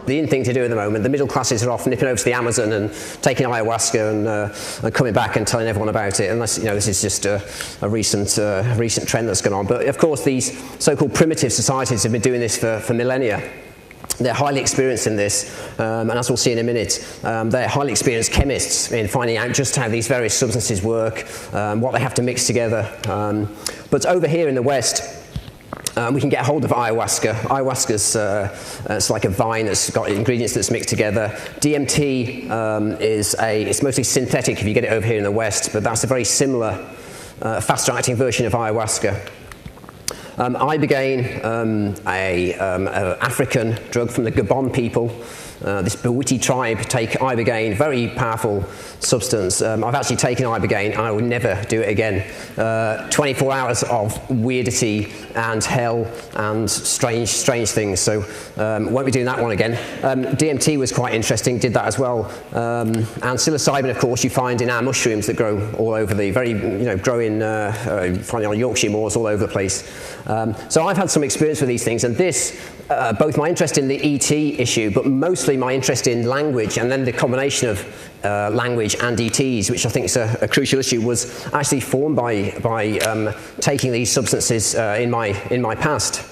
the in thing to do at the moment. The middle classes are off nipping over to the Amazon and taking ayahuasca and coming back and telling everyone about it. Unless, you know, this is just a recent trend that's gone on. But of course, these so-called primitive societies have been doing this for millennia. They're highly experienced in this, and as we'll see in a minute, they're highly experienced chemists in finding out just how these various substances work, what they have to mix together. But over here in the West, we can get hold of ayahuasca. Ayahuasca's it's like a vine that's got ingredients that's mixed together. DMT it's mostly synthetic if you get it over here in the West, but that's a very similar, faster acting version of ayahuasca. Ibogaine, an African drug from the Gabon people. This Bawiti tribe take ibogaine, very powerful substance. I've actually taken ibogaine and I would never do it again. 24 hours of weirdity and hell and strange things, so won't be doing that one again. DMT was quite interesting, did that as well. And psilocybin, of course, you find in our mushrooms that grow all over grow in, find it on Yorkshire moors all over the place. So I've had some experience with these things, and this, both my interest in the ET issue, but mostly my interest in language, and then the combination of language and ETs, which I think is a crucial issue, was actually formed by taking these substances in my past.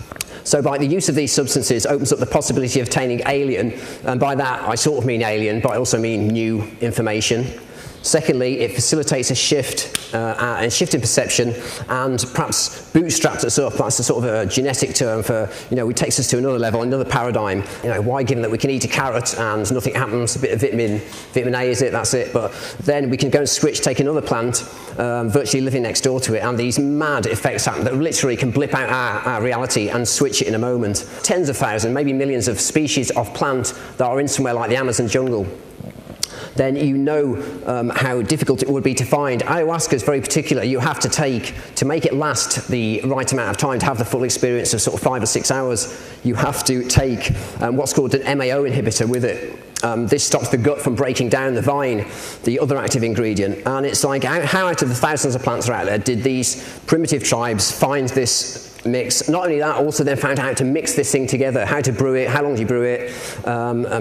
So by the use of these substances opens up the possibility of obtaining alien, and by that I sort of mean alien, but I also mean new information. Secondly, it facilitates a shift in perception, and perhaps bootstraps us up. That's a sort of a genetic term for, it takes us to another level, another paradigm. Why, given that we can eat a carrot and nothing happens, a bit of vitamin A is it, that's it. But then we can go and switch, take another plant, virtually living next door to it, and these mad effects happen that literally can blip out our reality and switch it in a moment. Tens of thousands, maybe millions of species of plant that are in somewhere like the Amazon jungle. Then you know how difficult it would be to find. Ayahuasca is very particular. You have to take, to make it last the right amount of time, to have the full experience of sort of 5 or 6 hours, you have to take what's called an MAO inhibitor with it. This stops the gut from breaking down the vine, the other active ingredient. And it's like, how out of the thousands of plants that are out there did these primitive tribes find this mix? Not only that, also then found out how to mix this thing together, how to brew it, how long do you brew it,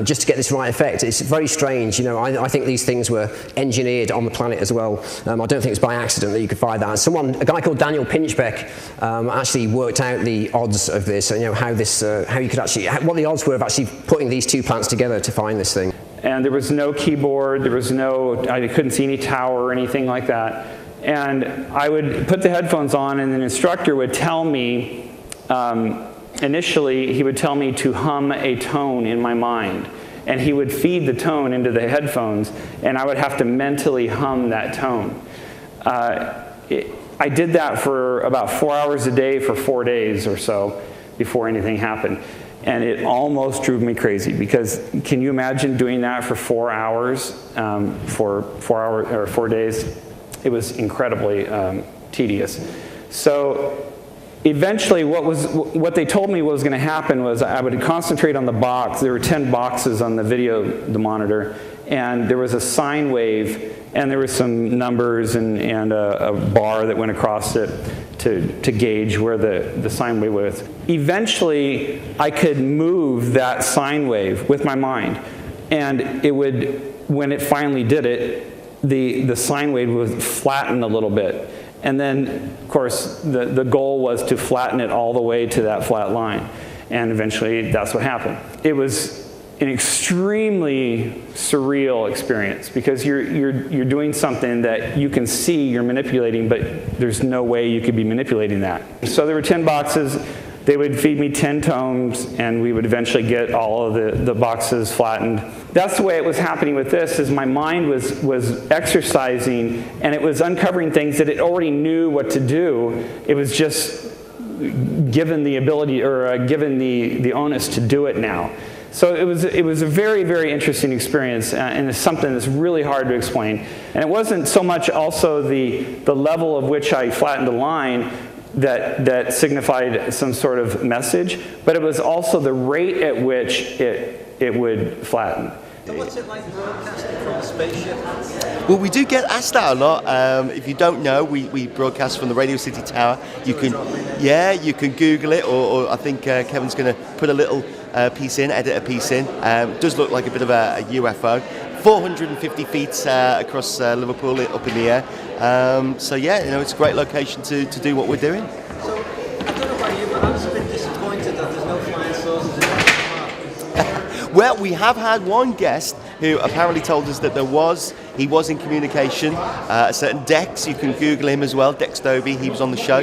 just to get this right effect. It's very strange. I think these things were engineered on the planet as well. I don't think it's by accident that you could find that. A guy called Daniel Pinchbeck actually worked out the odds of this, how you could actually, what the odds were of actually putting these two plants together to find this thing. And there was no keyboard, I couldn't see any tower or anything like that. And I would put the headphones on, and the instructor would tell me, initially he would tell me to hum a tone in my mind. And he would feed the tone into the headphones, and I would have to mentally hum that tone. I did that for about 4 hours a day for 4 days or so before anything happened. And it almost drove me crazy, because can you imagine doing that for 4 hours, for 4 days? It was incredibly tedious. So eventually what they told me was going to happen was I would concentrate on the box. There were 10 boxes on the monitor, and there was a sine wave, and there were some numbers and a bar that went across it to gauge where the sine wave was. Eventually, I could move that sine wave with my mind, and it would, when it finally did it, the sine wave would flatten a little bit. And then, of course, the goal was to flatten it all the way to that flat line. And eventually, that's what happened. It was an extremely surreal experience, because you're doing something that you can see you're manipulating, but there's no way you could be manipulating that. So there were 10 boxes. They would feed me 10 tones, and we would eventually get all of the boxes flattened. That's the way it was happening with this, is my mind was exercising, and it was uncovering things that it already knew what to do. It was just given the ability, or given the onus to do it now. So it was a very, very interesting experience, and it's something that's really hard to explain. And it wasn't so much also the level of which I flattened the line that signified some sort of message, but it was also the rate at which it would flatten. So what's it like broadcasting from a spaceship? Well, we do get asked that a lot. If you don't know, we broadcast from the Radio City Tower. You can Google it, or I think Kevin's going to put a little piece in, editor piece in. Does look like a bit of a UFO. 450 feet across Liverpool, up in the air. So yeah, you know, it's a great location to do what we're doing. So, I don't know about you, but I was a bit disappointed that there's no flying saucers in the Well, we have had one guest who apparently told us that he was in communication. A certain Dex, you can Google him as well, Dex Dobie, he was on the show.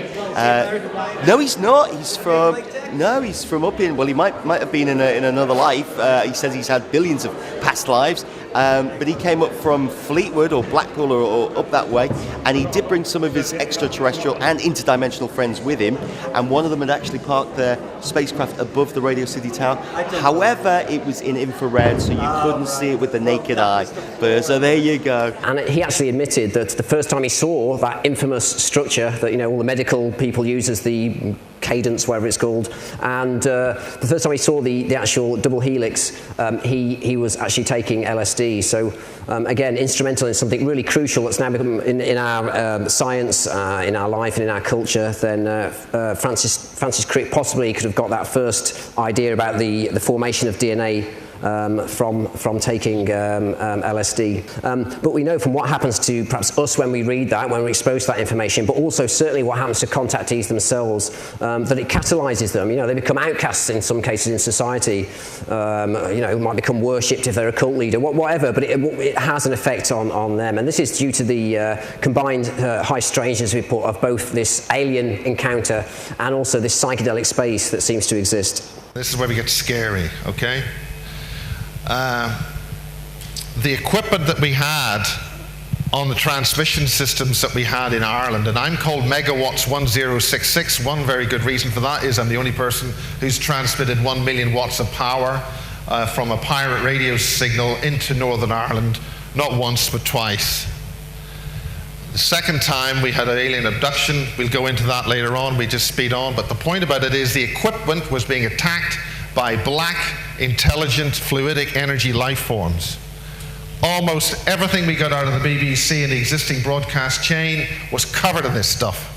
No, he's not. He's from up in, well, he might have been in another life. He says he's had billions of past lives. But he came up from Fleetwood or Blackpool or up that way, and he did bring some of his extraterrestrial and interdimensional friends with him, and one of them had actually parked their spacecraft above the Radio City Tower. However, it was in infrared, so you couldn't see it with the naked eye. But, so there you go. And he actually admitted that the first time he saw that infamous structure that, you know, all the medical people use as the cadence, whatever it's called, and the first time he saw the actual double helix, he was actually taking LSD. So again, instrumental in something really crucial that's now become in our science, in our life, and in our culture. Then Francis Crick possibly could have got that first idea about the formation of DNA from taking LSD. But we know from what happens to perhaps us when we read that, when we're exposed to that information, but also certainly what happens to contactees themselves, that it catalyses them. You know, they become outcasts in some cases in society. You know, might become worshipped if they're a cult leader, whatever, but it has an effect on them. And this is due to the combined high strangeness report of both this alien encounter and also this psychedelic space that seems to exist. This is where we get scary, okay? The equipment that we had on the transmission systems that we had in Ireland, and I'm called Megawatts 1066. One very good reason for that is I'm the only person who's transmitted 1 million watts of power from a pirate radio signal into Northern Ireland, not once but twice. The second time we had an alien abduction. We'll go into that later on, we just speed on, but the point about it is the equipment was being attacked by black, intelligent, fluidic energy life forms. Almost everything we got out of the BBC and the existing broadcast chain was covered in this stuff.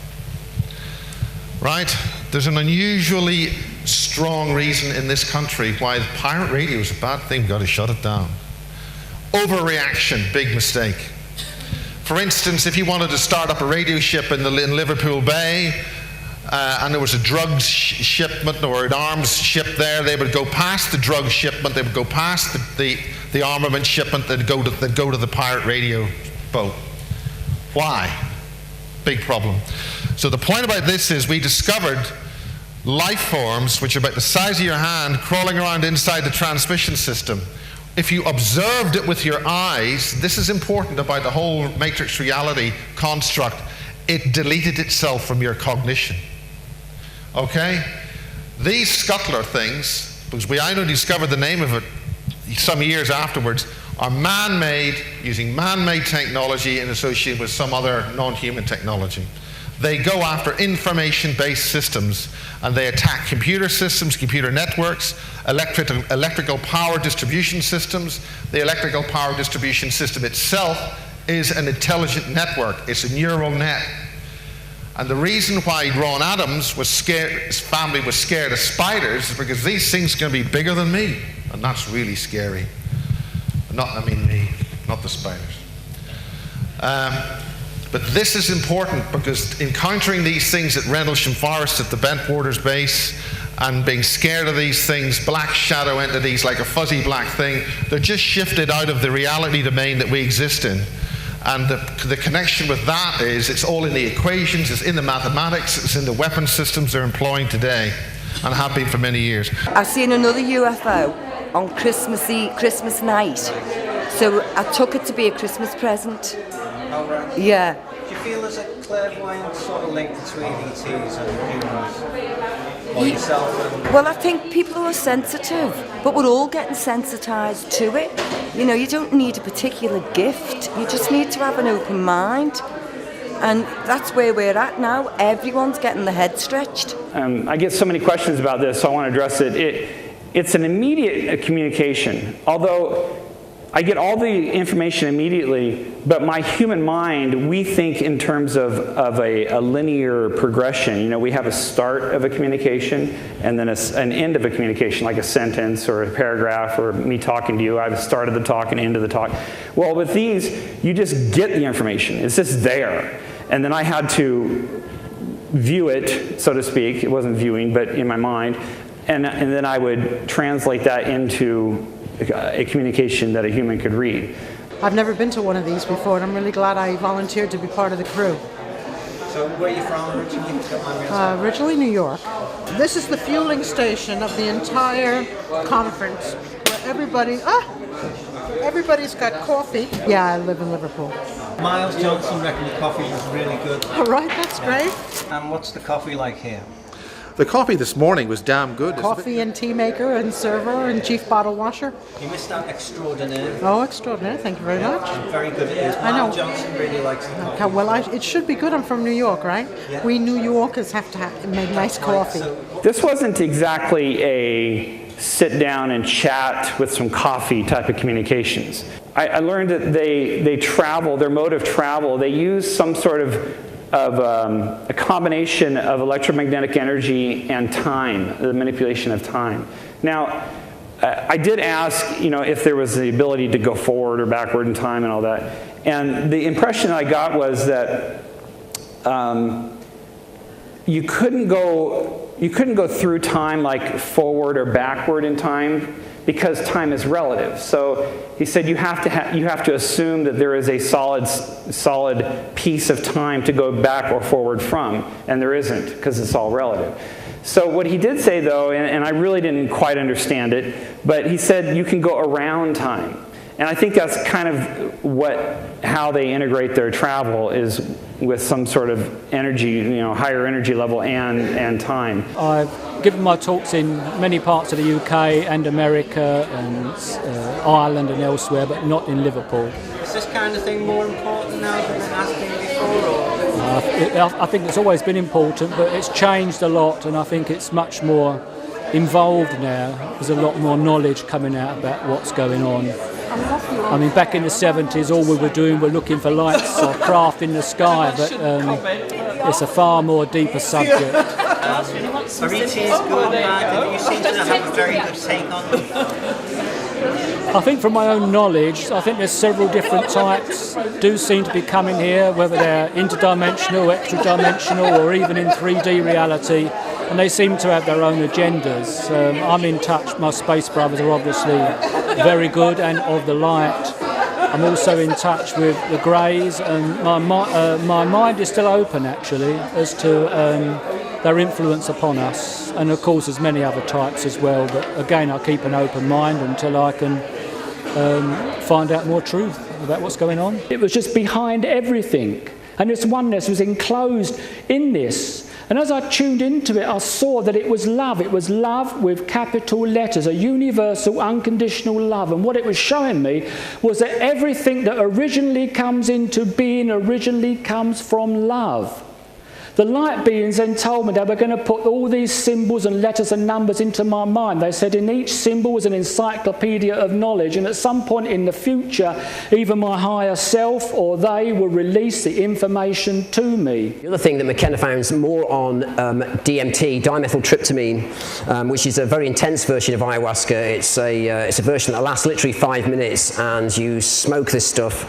Right? There's an unusually strong reason in this country why pirate radio is a bad thing. We've got to shut it down. Overreaction, big mistake. For instance, if you wanted to start up a radio ship in Liverpool Bay, and there was a drugs shipment or an arms ship there, they would go past the drug shipment, they would go past the armament shipment, they'd go to the pirate radio boat. Why? Big problem. So the point about this is we discovered life forms which are about the size of your hand crawling around inside the transmission system. If you observed it with your eyes, this is important about the whole matrix reality construct, it deleted itself from your cognition. Okay? These scuttler things, because I only discovered the name of it some years afterwards, are man-made, using man-made technology and associated with some other non-human technology. They go after information-based systems, and they attack computer systems, computer networks, electrical power distribution systems. The electrical power distribution system itself is an intelligent network. It's a neural net. And the reason why Ron Adams was scared, his family was scared of spiders, is because these things are going to be bigger than me. And that's really scary. I mean me, not the spiders. But this is important because encountering these things at Rendlesham Forest at the Bentwaters base and being scared of these things, black shadow entities like a fuzzy black thing, they're just shifted out of the reality domain that we exist in. And the connection with that is it's all in the equations, it's in the mathematics, it's in the weapon systems they're employing today and have been for many years. I've seen another UFO on Christmas night, so I took it to be a Christmas present. Oh, right. Yeah. Do you feel there's a clairvoyant sort of link between ETs and humans? Or yourself and... Well, I think people are sensitive, but we're all getting sensitised to it. You know, you don't need a particular gift, you just need to have an open mind. And that's where we're at now. Everyone's getting their head stretched. I get so many questions about this, so I want to address it. It's an immediate communication, although I get all the information immediately, but my human mind, we think in terms of a linear progression. You know, we have a start of a communication and then an end of a communication, like a sentence or a paragraph or me talking to you. I've started the talk and ended the talk. Well, with these, you just get the information. It's just there. And then I had to view it, so to speak. It wasn't viewing, but in my mind. And then I would translate that into a communication that a human could read. I've never been to one of these before, and I'm really glad I volunteered to be part of the crew. So where are you from originally? Originally New York. This is the fueling station of the entire conference, where everybody's got coffee. Yeah, I live in Liverpool. Miles Johnston reckoned the coffee was really good. All right, that's great. And what's the coffee like here? The coffee this morning was damn good. Coffee and tea maker and server and chief bottle washer. You missed out extraordinaire. Oh, extraordinary. Thank you very much. Very good it is. I know. Miles Johnston really likes the coffee. Okay, well, it should be good. I'm from New York, right? Yeah. We New Yorkers have to make nice coffee. This wasn't exactly a sit down and chat with some coffee type of communications. I learned that they travel, their mode of travel, they use some sort of a combination of electromagnetic energy and time, the manipulation of time. Now, I did ask, you know, if there was the ability to go forward or backward in time and all that. And the impression I got was that you couldn't go through time like forward or backward in time because time is relative. So he said you have to assume that there is a solid piece of time to go back or forward from, and there isn't because it's all relative. So what he did say though, and I really didn't quite understand it, but he said you can go around time. And I think that's kind of how they integrate their travel is with some sort of energy, you know, higher energy level and time. I've given my talks in many parts of the UK and America and Ireland and elsewhere, but not in Liverpool. Is this kind of thing more important now than it has been before? I think it's always been important, but it's changed a lot, and I think it's much more involved now. There's a lot more knowledge coming out about what's going on. I mean, back in the 70s, all we were doing were looking for lights or craft in the sky, but it's a far more deeper subject. Are ETs good, bad? You seem to have a very good take on them. I think from my own knowledge, I think there's several different types do seem to be coming here, whether they're interdimensional, extra-dimensional, or even in 3D reality, and they seem to have their own agendas. I'm in touch, my space brothers are obviously very good and of the light. I'm also in touch with the Greys, and my mind is still open actually as to their influence upon us, and of course there's many other types as well, but again I keep an open mind until I can find out more truth about what's going on. It was just behind everything, and this oneness was enclosed in this. And as I tuned into it, I saw that it was love. It was love with capital letters, a universal, unconditional love. And what it was showing me was that everything that originally comes into being originally comes from love. The light beings then told me they were going to put all these symbols and letters and numbers into my mind. They said in each symbol was an encyclopedia of knowledge, and at some point in the future, either my higher self or they will release the information to me. The other thing that McKenna found more on DMT, dimethyltryptamine, which is a very intense version of ayahuasca. It's a version that lasts literally 5 minutes, and you smoke this stuff.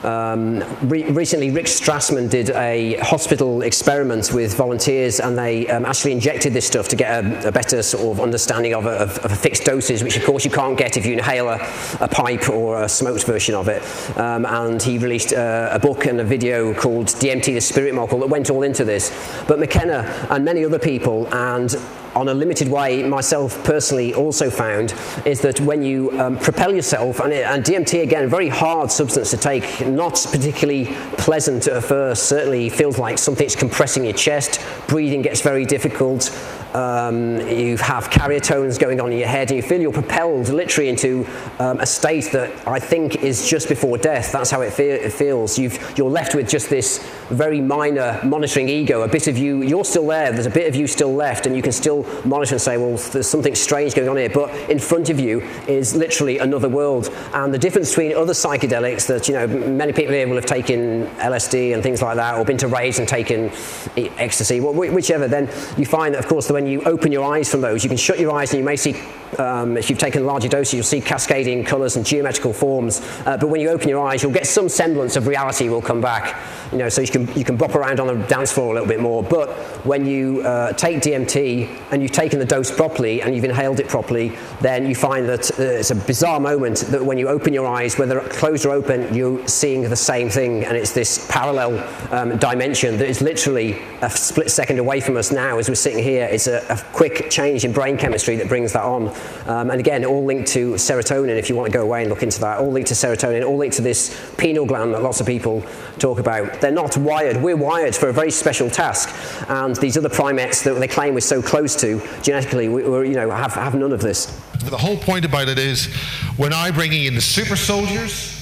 Recently, Rick Strassman did a hospital experiment with volunteers, and they actually injected this stuff to get a better sort of understanding of a fixed dosage, which of course you can't get if you inhale a pipe or a smoked version of it. And he released a book and a video called DMT, the Spirit Model, that went all into this. But McKenna and many other people, and on a limited way, myself personally also found, is that when you propel yourself, and DMT again, very hard substance to take, not particularly pleasant at first, certainly feels like something's compressing your chest, breathing gets very difficult, you have cariotones going on in your head, and you feel you're propelled literally into a state that I think is just before death. That's how it feels. You're left with just this very minor monitoring ego, a bit of you, you're still there, there's a bit of you still left, and you can still monitor and say, well, there's something strange going on here, but in front of you is literally another world. And the difference between other psychedelics that, many people here will have taken LSD and things like that, or been to raves and taken ecstasy, whichever, then you find that, of course, that when you open your eyes from those, you can shut your eyes and you may see, if you've taken larger doses, you'll see cascading colours and geometrical forms. But when you open your eyes, you'll get some semblance of reality will come back. So you can bop around on the dance floor a little bit more. But when you take DMT and you've taken the dose properly and you've inhaled it properly, then you find that it's a bizarre moment that when you open your eyes, whether closed or open, you're seeing the same thing, and it's this parallel dimension that is literally a split second away from us now as we're sitting here. It's a quick change in brain chemistry that brings that on. And again, all linked to serotonin, if you want to go away and look into that, all linked to serotonin, all linked to this pineal gland that lots of people talk about. They're not wired. We're wired for a very special task, and these other primates that they claim we're so close to genetically, have none of this. The whole point about it is, we're now bringing in the super soldiers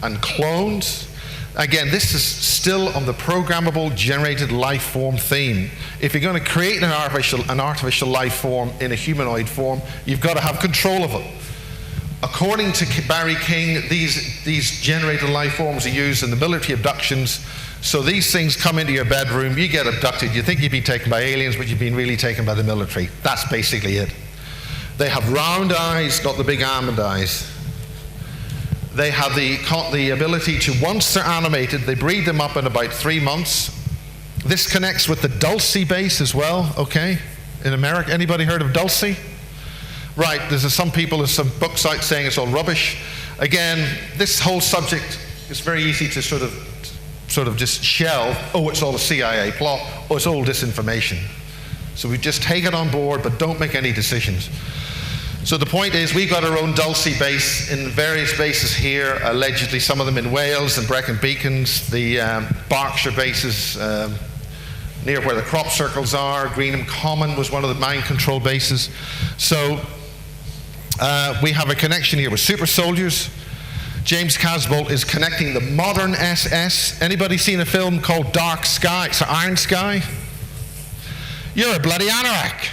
and clones. Again, this is still on the programmable generated life form theme. If you're going to create an artificial life form in a humanoid form, you've got to have control of it. According to Barry King, these generated life forms are used in the military abductions. So these things come into your bedroom, you get abducted, you think you've been taken by aliens, but you've been really taken by the military. That's basically it. They have round eyes, not the big almond eyes. They have the ability to, once they're animated, they breed them up in about 3 months. This connects with the Dulce base as well, okay? In America, anybody heard of Dulce? Right, there's some people, there's some books out saying it's all rubbish. Again, this whole subject is very easy to sort of just shelve. Oh, it's all a CIA plot. Oh, it's all disinformation. So we just take it on board, but don't make any decisions. So the point is, we've got our own Dulce base in various bases here, allegedly some of them in Wales and Brecon Beacons, the Berkshire bases near where the crop circles are. Greenham Common was one of the mind control bases. So we have a connection here with super soldiers. James Casbolt is connecting the modern SS. Anybody seen a film called Dark Sky? It's Iron Sky? You're a bloody anorak.